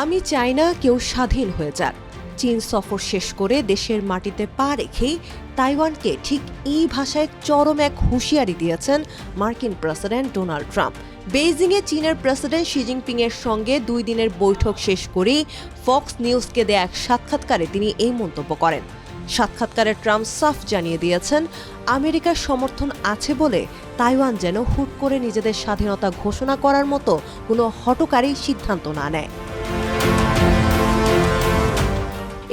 আমি চাই না কেউ স্বাধীন হয়ে যাক। চীন সফর শেষ করে দেশের মাটিতে পা রেখেই তাইওয়ানকে ঠিক এই ভাষায় চরম এক হুঁশিয়ারি দিয়েছেন মার্কিন প্রেসিডেন্ট ডোনাল্ড ট্রাম্প। বেইজিংয়ে চীনের প্রেসিডেন্ট শি জিনপিং এর সঙ্গে 2 দিনের বৈঠক শেষ করেই ফক্স নিউজকে দেয়া এক সাক্ষাৎকারে তিনি এই মন্তব্য করেন। সাক্ষাৎকারে ট্রাম্প সাফ জানিয়ে দিয়েছেন, আমেরিকার সমর্থন আছে বলে তাইওয়ান যেন হুট করে নিজেদের স্বাধীনতা ঘোষণা করার মতো কোনো হঠকারী সিদ্ধান্ত না নেয়।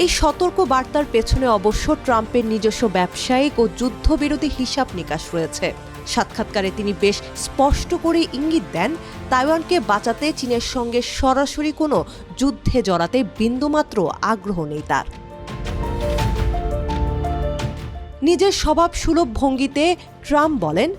এই সতর্ক বার্তার পেছনে অবশ্য ট্রাম্পের নিজস্ব ব্যবসায়িক ও যুদ্ধবিরোধী হিসাব নিকাশ রয়েছে। সাক্ষাৎকারে তিনি বেশ স্পষ্ট করে ইঙ্গিত দেন, তাইওয়ানকে বাঁচাতে চীনের সঙ্গে সরাসরি কোনো যুদ্ধে জড়াতে বিন্দুমাত্র আগ্রহ নেই তার। নিজের স্বভাবসুলভ ভঙ্গিতে ট্রাম্প বলেন,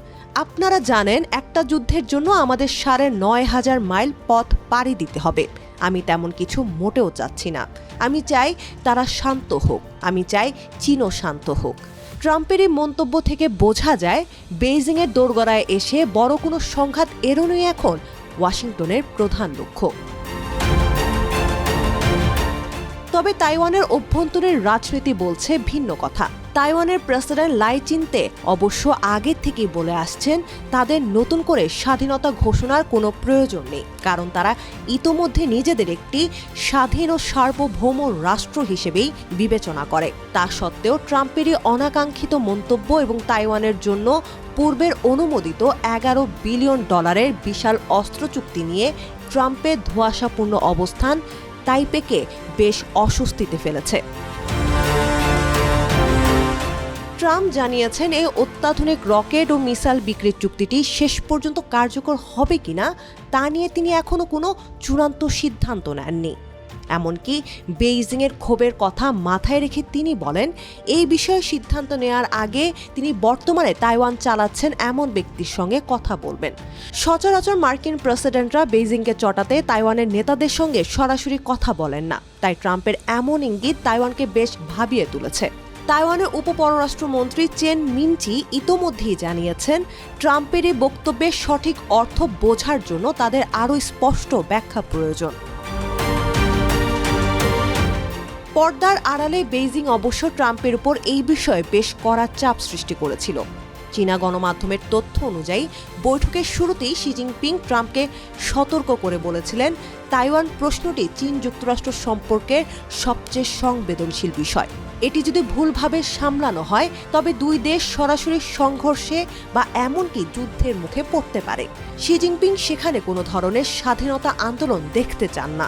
আপনারা জানেন একটা যুদ্ধের জন্য আমাদের ৯,৫০০ মাইল পথ পাড়ি দিতে হবে। আমি তেমন কিছু মোটেও চাচ্ছি না। আমি চাই তারা শান্ত হোক, আমি চাই চীনও শান্ত হোক। ট্রাম্পের এই মন্তব্য থেকে বোঝা যায়, বেইজিংয়ের দোরগোড়ায় এসে বড় কোনো সংঘাত এড়ানোই এখন ওয়াশিংটনের প্রধান লক্ষ্য। তবে তাইওয়ানের অভ্যন্তরীণ রাজনীতি বলছে ভিন্ন কথা। তাইওয়ানের প্রেসিডেন্ট লাই চিনতে অবশ্য আগের থেকেই বলে আসছেন, তাদের নতুন করে স্বাধীনতা ঘোষণার কোনো প্রয়োজন নেই, কারণ তারা ইতোমধ্যে নিজেদের একটি স্বাধীন ও সার্বভৌম রাষ্ট্র হিসেবেই বিবেচনা করে। তা সত্ত্বেও ট্রাম্পেরই অনাকাঙ্ক্ষিত মন্তব্য এবং তাইওয়ানের জন্য পূর্বের অনুমোদিত $11 বিলিয়ন বিশাল অস্ত্র চুক্তি নিয়ে ট্রাম্পের ধোঁয়াশাপূর্ণ অবস্থান তাইপেকে বেশ অস্বস্তিতে ফেলেছে। ট্রাম্প জানিয়েছেন, এই অত্যাধুনিক রকেট ও মিসাইল বিক্রির চুক্তিটি শেষ পর্যন্ত কার্যকর হবে কিনা তা নিয়ে তিনি এখনো কোনো চূড়ান্ত সিদ্ধান্ত নেননি। এমনকি বেইজিংয়ের ক্ষোভের কথা মাথায় রেখে তিনি বলেন, এই বিষয়ে সিদ্ধান্ত নেওয়ার আগে তিনি বর্তমানে তাইওয়ান চালাচ্ছেন এমন ব্যক্তির সঙ্গে কথা বলবেন। সচরাচর মার্কিন প্রেসিডেন্টরা বেইজিংকে চটাতে তাইওয়ানের নেতাদের সঙ্গে সরাসরি কথা বলেন না, তাই ট্রাম্পের এমন ইঙ্গিত তাইওয়ানকে বেশ ভাবিয়ে তুলেছে। তাইওয়ানের উপপররাষ্ট্রমন্ত্রী চেন মিনচি ইতোমধ্যেই জানিয়েছেন, ট্রাম্পের এই বক্তব্যের সঠিক অর্থ বোঝার জন্য তাদের আরও স্পষ্ট ব্যাখ্যা প্রয়োজন। পর্দার আড়ালে বেইজিং অবশ্য ট্রাম্পের উপর এই বিষয়ে বেশ কড়া চাপ সৃষ্টি করেছিল। চীনা গণমাধ্যমের তথ্য অনুযায়ী বৈঠকের শুরুতেই শি জিনপিং ট্রাম্পকে সতর্ক করে বলেছিলেন, তাইওয়ান প্রশ্নটি চীন যুক্তরাষ্ট্র সম্পর্কের সবচেয়ে সংবেদনশীল বিষয়। এটি যদি ভুলভাবে সামলানো হয় তবে দুই দেশ সরাসরি সংঘর্ষে বা এমনকি যুদ্ধের মুখে পড়তে পারে। শি জিনপিং সেখানে কোনো ধরনের স্বাধীনতা আন্দোলন দেখতে চান না।